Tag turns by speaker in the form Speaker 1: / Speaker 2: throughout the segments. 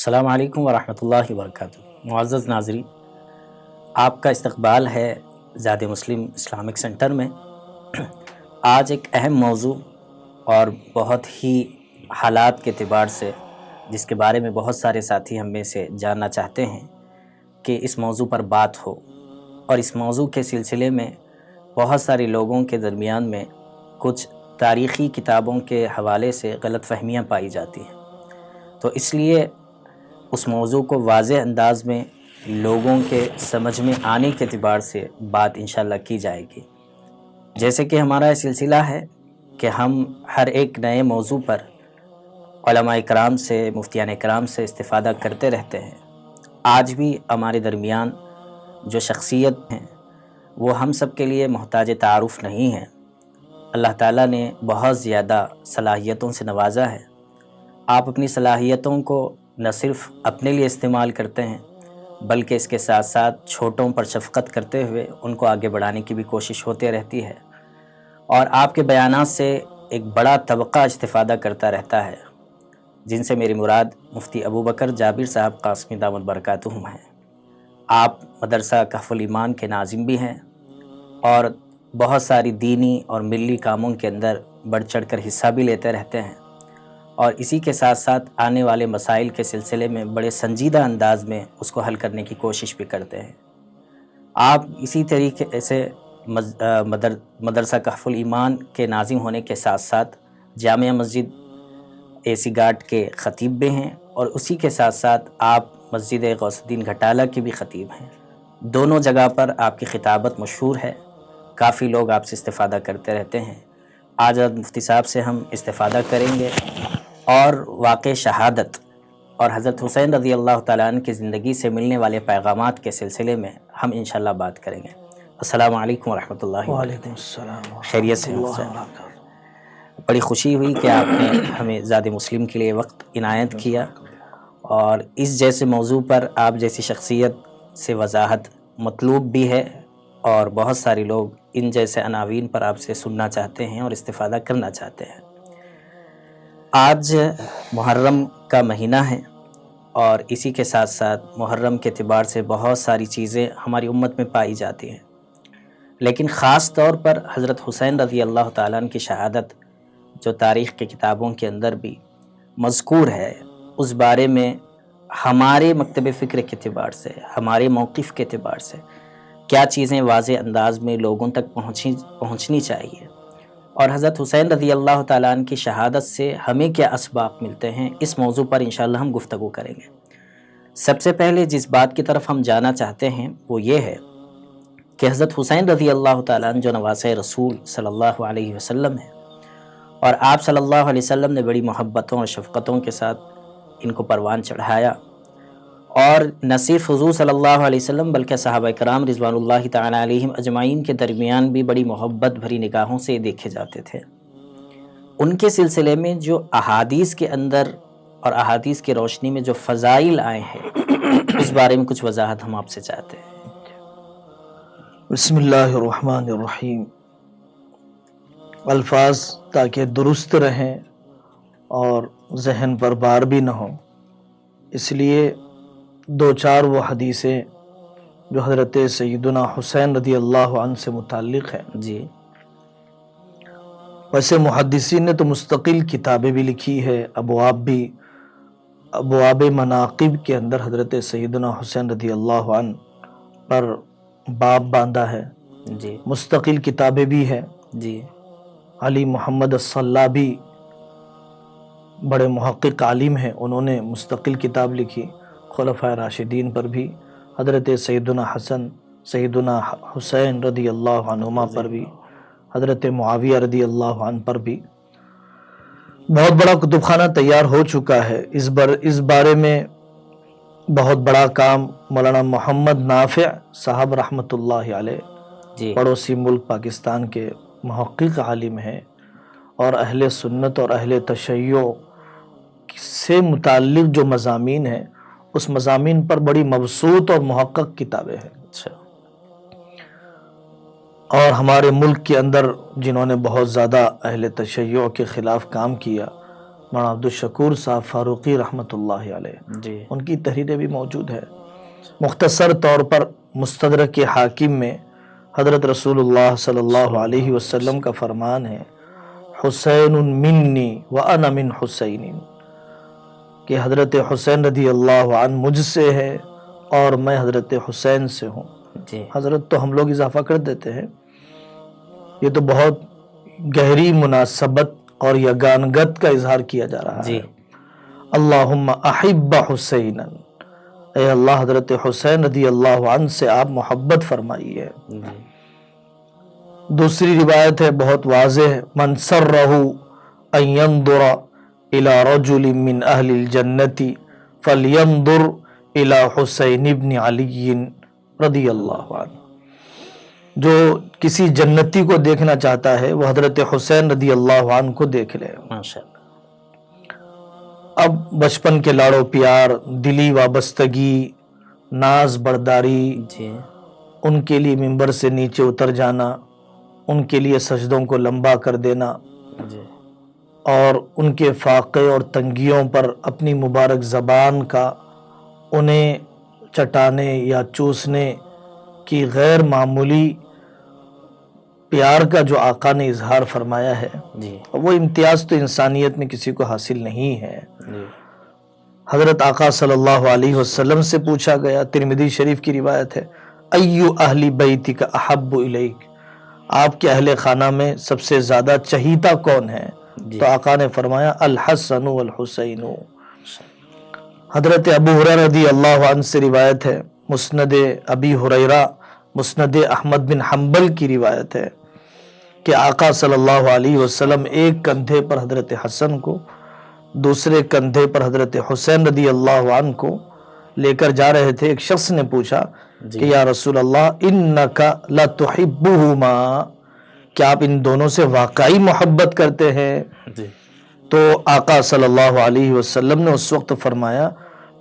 Speaker 1: السلام علیکم ورحمۃ اللہ وبرکاتہ۔ معزز ناظرین، آپ کا استقبال ہے زاد مسلم اسلامک سینٹر میں۔ آج ایک اہم موضوع اور بہت ہی حالات کے اعتبار سے جس کے بارے میں بہت سارے ساتھی ہم میں سے جاننا چاہتے ہیں کہ اس موضوع پر بات ہو، اور اس موضوع کے سلسلے میں بہت سارے لوگوں کے درمیان میں کچھ تاریخی کتابوں کے حوالے سے غلط فہمیاں پائی جاتی ہیں، تو اس لیے اس موضوع کو واضح انداز میں لوگوں کے سمجھ میں آنے کے اعتبار سے بات انشاءاللہ کی جائے گی۔ جیسے کہ ہمارا یہ سلسلہ ہے کہ ہم ہر ایک نئے موضوع پر علماء کرام سے، مفتیان کرام سے استفادہ کرتے رہتے ہیں۔ آج بھی ہمارے درمیان جو شخصیت ہیں وہ ہم سب کے لیے محتاج تعارف نہیں ہیں۔ اللہ تعالیٰ نے بہت زیادہ صلاحیتوں سے نوازا ہے۔ آپ اپنی صلاحیتوں کو نہ صرف اپنے لیے استعمال کرتے ہیں بلکہ اس کے ساتھ ساتھ چھوٹوں پر شفقت کرتے ہوئے ان کو آگے بڑھانے کی بھی کوشش ہوتے رہتی ہے، اور آپ کے بیانات سے ایک بڑا طبقہ استفادہ کرتا رہتا ہے، جن سے میری مراد مفتی ابوبکر جابر صاحب قاسمی دامت برکاتہم ہیں۔ آپ مدرسہ کہف الایمان کے ناظم بھی ہیں اور بہت ساری دینی اور ملی کاموں کے اندر بڑھ چڑھ کر حصہ بھی لیتے رہتے ہیں، اور اسی کے ساتھ ساتھ آنے والے مسائل کے سلسلے میں بڑے سنجیدہ انداز میں اس کو حل کرنے کی کوشش بھی کرتے ہیں۔ آپ اسی طریقے سے مدرسہ کہف الایمان کے ناظم ہونے کے ساتھ ساتھ جامعہ مسجد اے سی گھاٹ کے خطیب بھی ہیں، اور اسی کے ساتھ ساتھ آپ مسجد غوث الدین گھٹالہ کے بھی خطیب ہیں۔ دونوں جگہ پر آپ کی خطابت مشہور ہے، کافی لوگ آپ سے استفادہ کرتے رہتے ہیں۔ آج مفتی صاحب سے ہم استفادہ کریں گے اور واقع شہادت اور حضرت حسین رضی اللہ تعالیٰ عنہ کی زندگی سے ملنے والے پیغامات کے سلسلے میں ہم انشاءاللہ بات کریں گے۔ السلام علیکم ورحمۃ اللہ
Speaker 2: وعلیکم السلام
Speaker 1: خیریت سے بڑی خوشی ہوئی کہ آپ نے ہمیں زاد مسلم کے لیے وقت عنایت کیا، اور اس جیسے موضوع پر آپ جیسی شخصیت سے وضاحت مطلوب بھی ہے، اور بہت سارے لوگ ان جیسے عناوین پر آپ سے سننا چاہتے ہیں اور استفادہ کرنا چاہتے ہیں۔ آج محرم کا مہینہ ہے، اور اسی کے ساتھ ساتھ محرم کے اعتبار سے بہت ساری چیزیں ہماری امت میں پائی جاتی ہیں، لیکن خاص طور پر حضرت حسین رضی اللہ تعالیٰ عنہ کی شہادت جو تاریخ کے کتابوں کے اندر بھی مذکور ہے، اس بارے میں ہمارے مکتب فکر کے اعتبار سے، ہمارے موقف کے اعتبار سے کیا چیزیں واضح انداز میں لوگوں تک پہنچنی چاہیے، اور حضرت حسین رضی اللہ تعالیٰ عنہ کی شہادت سے ہمیں کیا اسباق ملتے ہیں، اس موضوع پر انشاءاللہ ہم گفتگو کریں گے۔ سب سے پہلے جس بات کی طرف ہم جانا چاہتے ہیں وہ یہ ہے کہ حضرت حسین رضی اللہ تعالیٰ عنہ جو نواسۂ رسول صلی اللہ علیہ وسلم ہیں، اور آپ صلی اللہ علیہ وسلم نے بڑی محبتوں اور شفقتوں کے ساتھ ان کو پروان چڑھایا، اور نہ صرف حضور صلی اللہ علیہ وسلم بلکہ صحابہ کرام رضوان اللہ تعالی علیہم اجمعین کے درمیان بھی بڑی محبت بھری نگاہوں سے دیکھے جاتے تھے۔ ان کے سلسلے میں جو احادیث کے اندر اور احادیث کی روشنی میں جو فضائل آئے ہیں، اس بارے میں کچھ وضاحت ہم آپ سے چاہتے ہیں۔
Speaker 2: بسم اللہ الرحمن الرحیم۔ الفاظ تاکہ درست رہیں اور ذہن پر بار بھی نہ ہوں، اس لیے دو چار وہ حدیثیں جو حضرت سیدنا حسین رضی اللہ عنہ سے متعلق ہیں۔
Speaker 1: جی،
Speaker 2: ویسے محدثین نے تو مستقل کتابیں بھی لکھی ہے، ابواب مناقب کے اندر حضرت سیدنا حسین رضی اللہ عنہ پر باب باندھا ہے،
Speaker 1: جی،
Speaker 2: مستقل کتابیں بھی ہیں۔
Speaker 1: جی،
Speaker 2: علی محمد الصلابی بڑے محقق عالم ہیں، انہوں نے مستقل کتاب لکھی خلفائے راشدین پر بھی، حضرت سیدنا حسن سیدنا حسین رضی اللہ عنہما پر بھی، حضرت معاویہ رضی اللہ عنہ پر بھی بہت بڑا کتب خانہ تیار ہو چکا ہے۔ اس بارے میں بہت بڑا کام مولانا محمد نافع صاحب رحمۃ اللہ علیہ،
Speaker 1: جی،
Speaker 2: پڑوسی ملک پاکستان کے محقق عالم ہیں، اور اہل سنت اور اہل تشیع سے متعلق جو مضامین ہیں اس مضامین پر بڑی مبسوط اور محقق کتابیں ہیں۔
Speaker 1: اچھا،
Speaker 2: اور ہمارے ملک کے اندر جنہوں نے بہت زیادہ اہل تشیع کے خلاف کام کیا، مولانا عبدالشکور صاحب فاروقی رحمۃ اللہ علیہ،
Speaker 1: جی
Speaker 2: ان کی تحریریں بھی موجود ہے۔ مختصر طور پر مستدرک حاکم میں حضرت رسول اللہ صلی اللہ علیہ وسلم کا فرمان ہے، حسین منی وانا من حسین، کہ حضرت حسین رضی اللہ عنہ مجھ سے ہے اور میں حضرت حسین سے ہوں۔
Speaker 1: جی
Speaker 2: حضرت تو ہم لوگ اضافہ کر دیتے ہیں، یہ تو بہت گہری مناسبت اور یگانگت کا اظہار کیا جا رہا
Speaker 1: جی
Speaker 2: ہے۔ اللہم احب حسینا، اے اللہ حضرت حسین رضی اللہ عنہ سے آپ محبت فرمائیے۔
Speaker 1: جی
Speaker 2: دوسری روایت ہے بہت واضح، من سرہ ان ينظر الى رجل من اہل الجنت فلینظر الى حسین ابن علی رضی اللہ عنہ، جو کسی جنتی کو دیکھنا چاہتا ہے وہ حضرت حسین رضی اللہ عنہ کو دیکھ لے۔
Speaker 1: ماشاء اللہ۔
Speaker 2: اب بچپن کے لاڑو پیار، دلی وابستگی، ناز برداری،
Speaker 1: جی
Speaker 2: ان کے لیے ممبر سے نیچے اتر جانا، ان کے لیے سجدوں کو لمبا کر دینا،
Speaker 1: جی
Speaker 2: اور ان کے فاقے اور تنگیوں پر اپنی مبارک زبان کا انہیں چٹانے یا چوسنے کی غیر معمولی پیار کا جو آقا نے اظہار فرمایا ہے،
Speaker 1: جی
Speaker 2: وہ امتیاز تو انسانیت میں کسی کو حاصل نہیں ہے۔
Speaker 1: جی
Speaker 2: حضرت آقا صلی اللہ علیہ وسلم سے پوچھا گیا، ترمذی شریف کی روایت ہے، ایو اہل بیتک احب الیک، آپ کے اہل خانہ میں سب سے زیادہ چہیتا کون ہے؟
Speaker 1: جی
Speaker 2: تو آقا نے فرمایا الحسن والحسین۔ حضرت ابو ہریرہ رضی اللہ عنہ سے روایت ہے، مسند ابی ہریرہ، مسند احمد بن حنبل کی روایت ہے کہ آقا صلی اللہ علیہ وسلم ایک کندھے پر حضرت حسن کو، دوسرے کندھے پر حضرت حسین رضی اللہ عنہ کو لے کر جا رہے تھے۔ ایک شخص نے پوچھا کہ یا رسول اللہ انک لتحبہما، کیا آپ ان دونوں سے واقعی محبت کرتے ہیں؟
Speaker 1: جی
Speaker 2: تو آقا صلی اللہ علیہ وسلم نے اس وقت فرمایا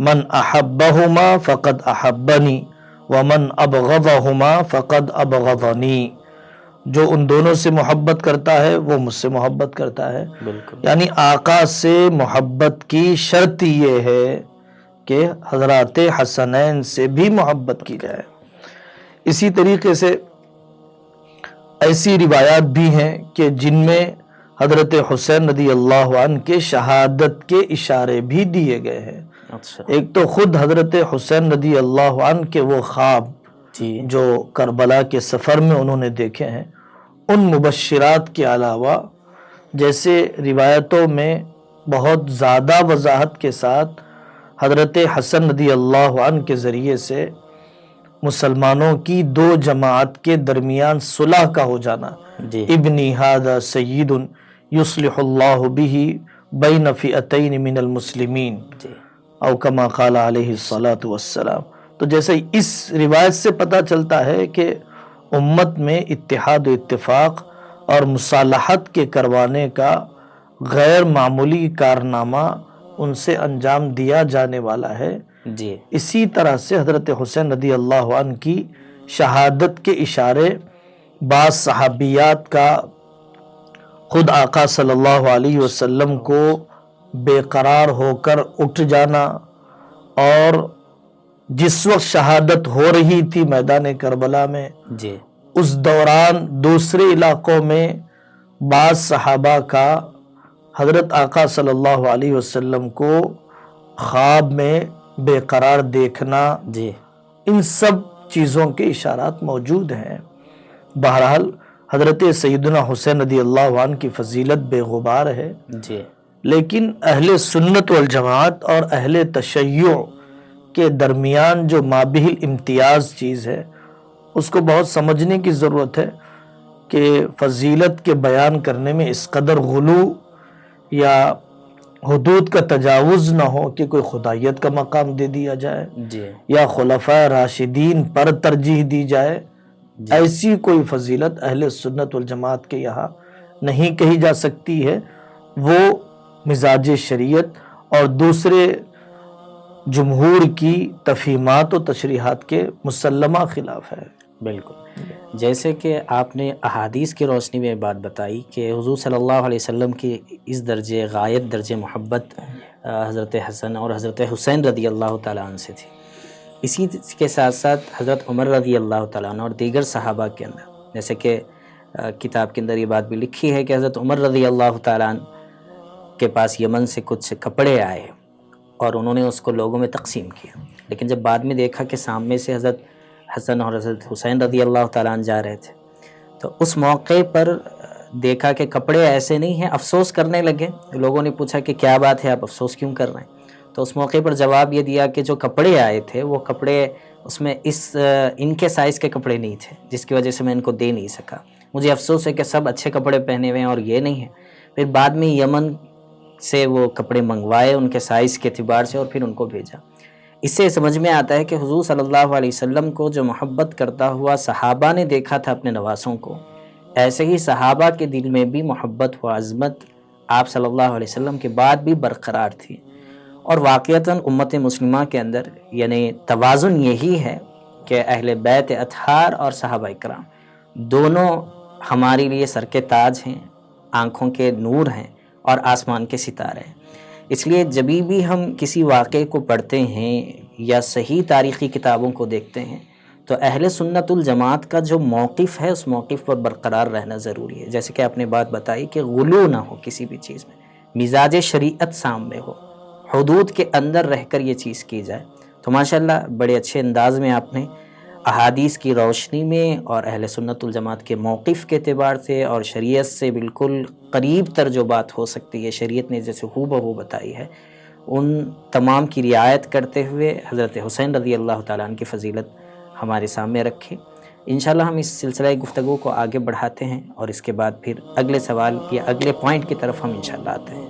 Speaker 2: من احبہما فقد احبنی ومن ابغضہما فقد ابغضنی، جو ان دونوں سے محبت کرتا ہے وہ مجھ سے محبت کرتا ہے۔
Speaker 1: بالکل
Speaker 2: یعنی آقا سے محبت کی شرط یہ ہے کہ حضرات حسنین سے بھی محبت کی جائے۔ اسی طریقے سے ایسی روایات بھی ہیں کہ جن میں حضرت حسین رضی اللہ عنہ کے شہادت کے اشارے بھی دیے گئے ہیں۔
Speaker 1: اچھا
Speaker 2: ایک تو خود حضرت حسین رضی اللہ عنہ کے وہ خواب
Speaker 1: جی
Speaker 2: جو کربلا کے سفر میں انہوں نے دیکھے ہیں، ان مبشرات کے علاوہ جیسے روایتوں میں بہت زیادہ وضاحت کے ساتھ حضرت حسن رضی اللہ عنہ کے ذریعے سے مسلمانوں کی دو جماعت کے درمیان صلح کا ہو جانا،
Speaker 1: جی
Speaker 2: ابنی ھذا سید یصلح اللہ بہ بین فئتین من المسلمین،
Speaker 1: جی
Speaker 2: او کما قال علیہ الصلاۃ والسلام۔ تو جیسے اس روایت سے پتہ چلتا ہے کہ امت میں اتحاد و اتفاق اور مصالحت کے کروانے کا غیر معمولی کارنامہ ان سے انجام دیا جانے والا ہے۔
Speaker 1: جی
Speaker 2: اسی طرح سے حضرت حسین رضی اللہ عنہ کی شہادت کے اشارے بعض صحابیات کا خود آقا صلی اللہ علیہ وسلم کو بے قرار ہو کر اٹھ جانا، اور جس وقت شہادت ہو رہی تھی میدان کربلا میں،
Speaker 1: جی
Speaker 2: اس دوران دوسرے علاقوں میں بعض صحابہ کا حضرت آقا صلی اللہ علیہ وسلم کو خواب میں بے قرار دیکھنا،
Speaker 1: جی
Speaker 2: ان سب چیزوں کے اشارات موجود ہیں۔ بہرحال حضرت سیدنا حسین رضی اللہ عنہ کی فضیلت بے غبار ہے،
Speaker 1: جی
Speaker 2: لیکن اہل سنت والجماعت اور اہل تشیع کے درمیان جو مابہل امتیاز چیز ہے اس کو بہت سمجھنے کی ضرورت ہے کہ فضیلت کے بیان کرنے میں اس قدر غلو یا حدود کا تجاوز نہ ہو کہ کوئی خدائیت کا مقام دے دیا جائے
Speaker 1: جی
Speaker 2: یا خلفاء راشدین پر ترجیح دی جائے۔
Speaker 1: جی
Speaker 2: ایسی کوئی فضیلت اہل سنت والجماعت کے یہاں نہیں کہی جا سکتی ہے، وہ مزاج شریعت اور دوسرے جمہور کی تفہیمات و تشریحات کے مسلمہ خلاف ہے۔
Speaker 1: بالکل، جیسے کہ آپ نے احادیث کی روشنی میں بات بتائی کہ حضور صلی اللہ علیہ وسلم کی اس درجے غایت درجے محبت حضرت حسن اور حضرت حسین رضی اللہ تعالیٰ عنہ سے تھی، اسی کے ساتھ ساتھ حضرت عمر رضی اللہ تعالیٰ عنہ اور دیگر صحابہ کے اندر، جیسے کہ کتاب کے اندر یہ بات بھی لکھی ہے کہ حضرت عمر رضی اللہ تعالیٰ عنہ کے پاس یمن سے کچھ کپڑے آئے اور انہوں نے اس کو لوگوں میں تقسیم کیا، لیکن جب بعد میں دیکھا کہ سامنے سے حضرت حسن اور حضرت حسین رضی اللہ تعالیٰ عنہ جا رہے تھے، تو اس موقع پر دیکھا کہ کپڑے ایسے نہیں ہیں، افسوس کرنے لگے۔ لوگوں نے پوچھا کہ کیا بات ہے، آپ افسوس کیوں کر رہے ہیں؟ تو اس موقع پر جواب یہ دیا کہ جو کپڑے آئے تھے وہ کپڑے اس میں ان کے سائز کے کپڑے نہیں تھے، جس کی وجہ سے میں ان کو دے نہیں سکا۔ مجھے افسوس ہے کہ سب اچھے کپڑے پہنے ہوئے ہیں اور یہ نہیں ہے۔ پھر بعد میں یمن سے وہ کپڑے منگوائے ان کے سائز کے اعتبار سے اور پھر ان کو بھیجا۔ اس سے سمجھ میں آتا ہے کہ حضور صلی اللہ علیہ وسلم کو جو محبت کرتا ہوا صحابہ نے دیکھا تھا اپنے نواسوں کو، ایسے ہی صحابہ کے دل میں بھی محبت و عظمت آپ صلی اللہ علیہ وسلم کے بعد بھی برقرار تھی، اور واقعتاً امت مسلمہ کے اندر یعنی توازن یہی ہے کہ اہل بیت اطہار اور صحابہ کرام دونوں ہمارے لیے سر کے تاج ہیں، آنکھوں کے نور ہیں اور آسمان کے ستارے ہیں۔ اس لیے جبھی بھی ہم کسی واقعے کو پڑھتے ہیں یا صحیح تاریخی کتابوں کو دیکھتے ہیں تو اہل سنت الجماعت کا جو موقف ہے اس موقف پر برقرار رہنا ضروری ہے۔ جیسے کہ آپ نے بات بتائی کہ غلو نہ ہو کسی بھی چیز میں، مزاج شریعت سامنے ہو، حدود کے اندر رہ کر یہ چیز کی جائے۔ تو ماشاءاللہ بڑے اچھے انداز میں آپ نے احادیث کی روشنی میں اور اہل سنت الجماعت کے موقف کے اعتبار سے اور شریعت سے بالکل قریب تر جو بات ہو سکتی ہے، شریعت نے جیسے ہو بہو بتائی ہے، ان تمام کی رعایت کرتے ہوئے حضرت حسین رضی اللہ تعالیٰ عنہ کی فضیلت ہمارے سامنے رکھے۔ انشاءاللہ ہم اس سلسلہ گفتگو کو آگے بڑھاتے ہیں اور اس کے بعد پھر اگلے سوال یا اگلے پوائنٹ کی طرف ہم انشاءاللہ آتے ہیں۔